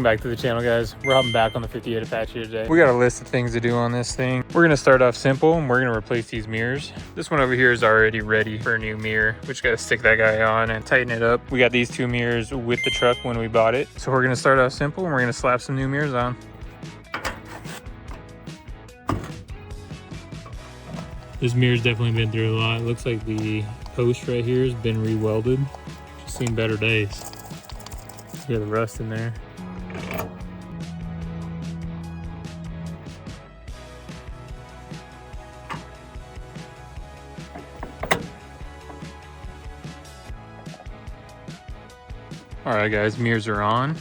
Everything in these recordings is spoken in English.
back to the channel, guys. We're hopping back on the 58 Apache today. We got a list of things to do on this thing. We're gonna start off simple and we're gonna replace these mirrors. This one over here is already ready for a new mirror. We just gotta stick that guy on and tighten it up. We got these two mirrors with the truck when we bought it. So we're gonna start off simple and we're gonna slap some new mirrors on. This mirror's definitely been through a lot. It looks like the post right here has been re-welded. She's seen better days. You got the rust in there. All right, guys, mirrors are on.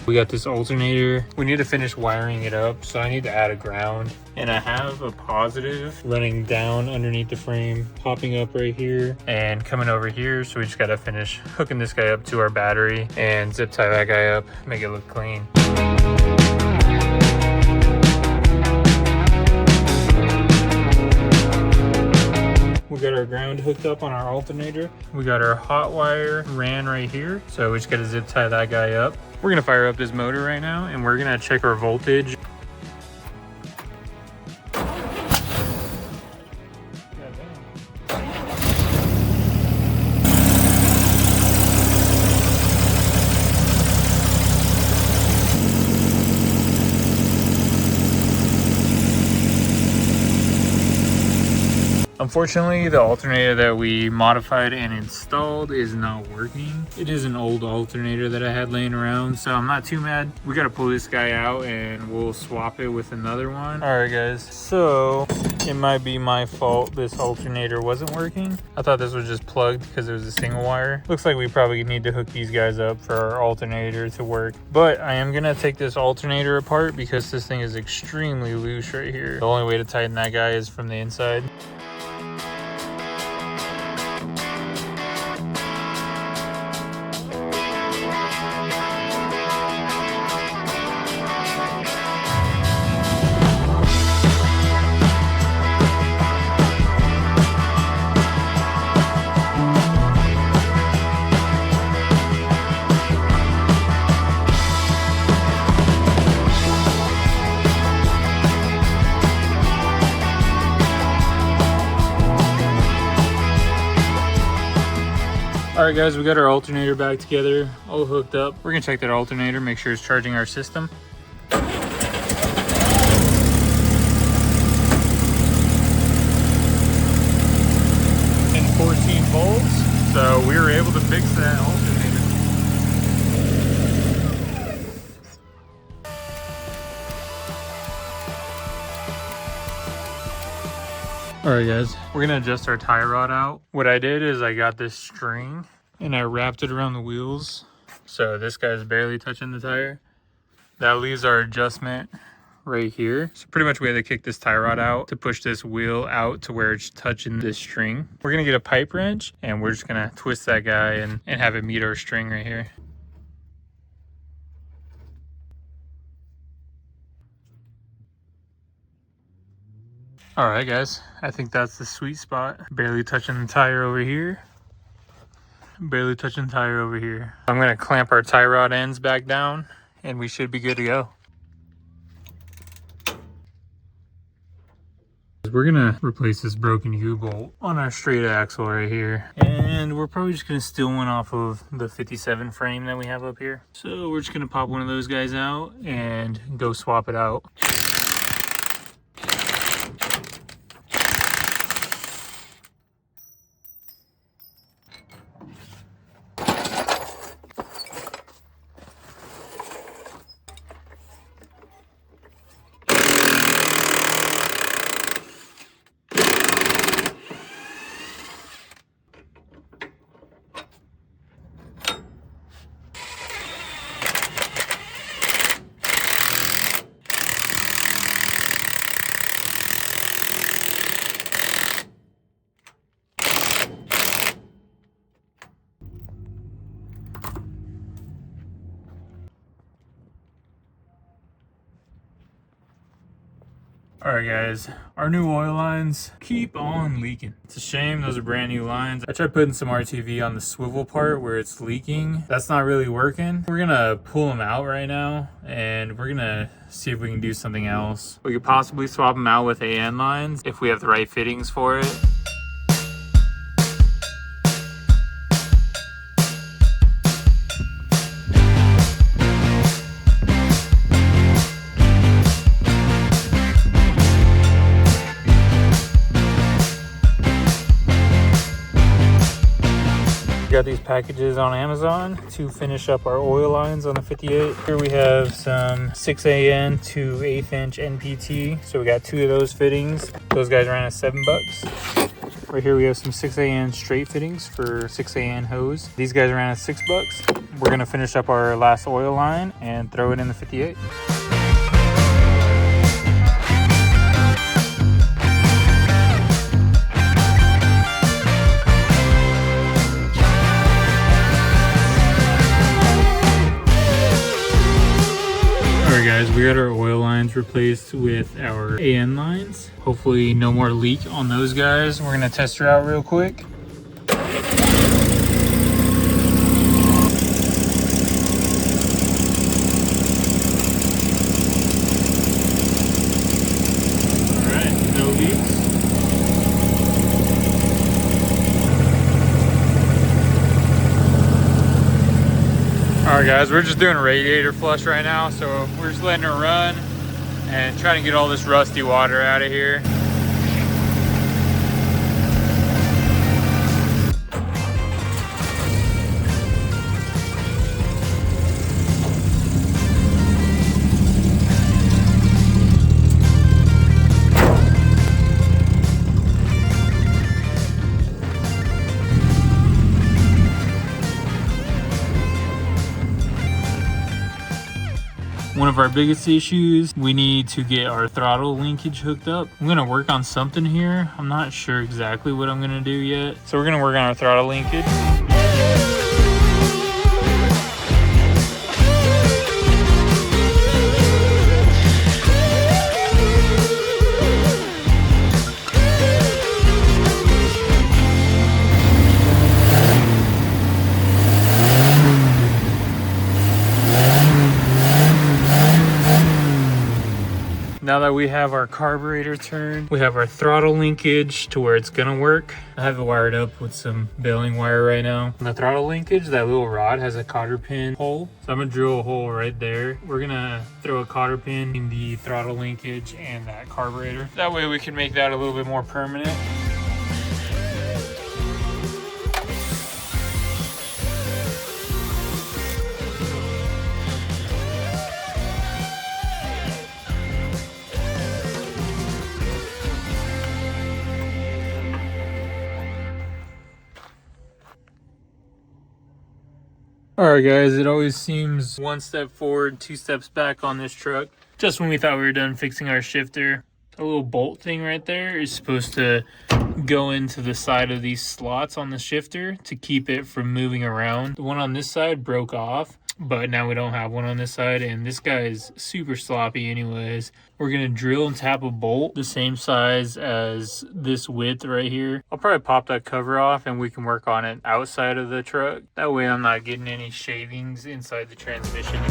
We got this alternator. We need to finish wiring it up, so I need to add a ground. And I have a positive running down underneath the frame, popping up right here and coming over here. So we just gotta finish hooking this guy up to our battery and zip tie that guy up, make it look clean. We got our ground hooked up on our alternator. We got our hot wire ran right here. So we just gotta zip tie that guy up. We're gonna fire up this motor right now and we're gonna check our voltage. Unfortunately, the alternator that we modified and installed is not working. It is an old alternator that I had laying around, so I'm not too mad. We gotta pull this guy out and we'll swap it with another one. All right, guys, so it might be my fault this alternator wasn't working. I thought this was just plugged because it was a single wire. Looks like we probably need to hook these guys up for our alternator to work. But I am gonna take this alternator apart because this thing is extremely loose right here. The only way to tighten that guy is from the inside. All right, guys, we got our alternator back together, all hooked up. We're gonna check that alternator, make sure it's charging our system. And 14 volts, so we were able to fix that alternator. All right, guys, we're gonna adjust our tie rod out. What I did is I got this string and I wrapped it around the wheels. So this guy's barely touching the tire. That leaves our adjustment right here. So pretty much we had to kick this tie rod out to push this wheel out to where it's touching this string. We're gonna get a pipe wrench and we're just gonna twist that guy and have it meet our string right here. All right, guys, I think that's the sweet spot. Barely touching the tire over here. Barely touching the tire over here. I'm gonna clamp our tie rod ends back down and we should be good to go. We're gonna replace this broken U-bolt on our straight axle right here. And we're probably just gonna steal one off of the 57 frame that we have up here. So we're just gonna pop one of those guys out and go swap it out. All right, guys, our new oil lines keep on leaking. It's a shame, those are brand new lines. I tried putting some RTV on the swivel part where it's leaking. That's not really working. We're gonna pull them out right now and we're gonna see if we can do something else. We could possibly swap them out with AN lines if we have the right fittings for it. Got these packages on Amazon to finish up our oil lines on the 58. Here we have some 6AN to 1/8 inch NPT. So we got 2 of those fittings. Those guys ran at $7. Right here we have some 6AN straight fittings for 6AN hose. These guys ran at $6. We're gonna finish up our last oil line and throw it in the 58. Alright guys, we got our oil lines replaced with our AN lines. Hopefully no more leak on those guys. We're gonna test her out real quick. Alright, no leaks. Alright guys, we're just doing a radiator flush right now, so we're just letting it run and trying to get all this rusty water out of here. One of our biggest issues, we need to get our throttle linkage hooked up. I'm gonna work on something here. I'm not sure exactly what I'm gonna do yet. So we're gonna work on our throttle linkage. Now that we have our carburetor turned, we have our throttle linkage to where it's gonna work. I have it wired up with some baling wire right now. On the throttle linkage, that little rod has a cotter pin hole. So I'm gonna drill a hole right there. We're gonna throw a cotter pin in the throttle linkage and that carburetor. That way we can make that a little bit more permanent. Alright guys, it always seems 1 step forward, 2 steps back on this truck. Just when we thought we were done fixing our shifter, a little bolt thing right there is supposed to go into the side of these slots on the shifter to keep it from moving around. The one on this side broke off, but now we don't have one on this side, and this guy is super sloppy anyways. We're gonna drill and tap a bolt the same size as this width right here. I'll probably pop that cover off and we can work on it outside of the truck. That way I'm not getting any shavings inside the transmission.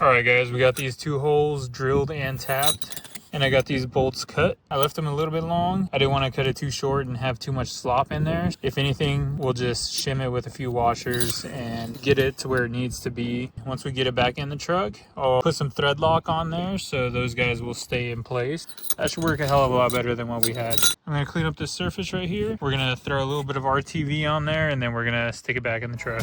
Alright guys, we got these 2 holes drilled and tapped, and I got these bolts cut. I left them a little bit long. I didn't want to cut it too short and have too much slop in there. If anything, we'll just shim it with a few washers and get it to where it needs to be. Once we get it back in the truck, I'll put some thread lock on there so those guys will stay in place. That should work a hell of a lot better than what we had. I'm going to clean up this surface right here. We're going to throw a little bit of RTV on there, and then we're going to stick it back in the truck.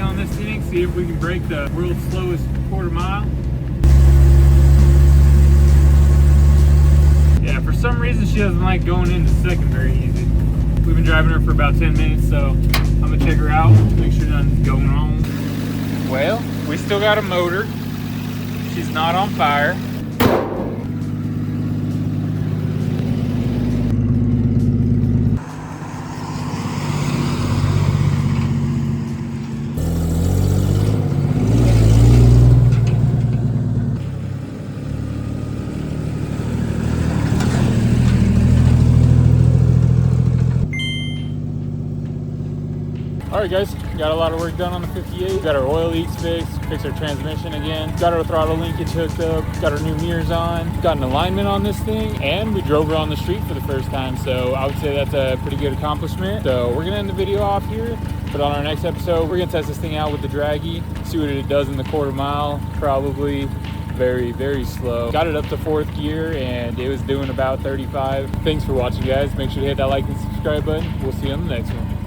on this thing, see if we can break the world's slowest quarter mile. Yeah, for some reason she doesn't like going into second very easy. We've been driving her for about 10 minutes, so I'm gonna check her out, make sure nothing's going on. Well, we still got a motor. She's not on fire. Alright guys, got a lot of work done on the 58. Got our oil leaks fixed our transmission again. Got our throttle linkage hooked up, got our new mirrors on, got an alignment on this thing, and we drove her on the street for the first time. So I would say that's a pretty good accomplishment. So we're gonna end the video off here, but on our next episode, we're gonna test this thing out with the draggy, see what it does in the quarter mile. Probably very, very slow. Got it up to 4th gear and it was doing about 35. Thanks for watching guys. Make sure to hit that like and subscribe button. We'll see you on the next one.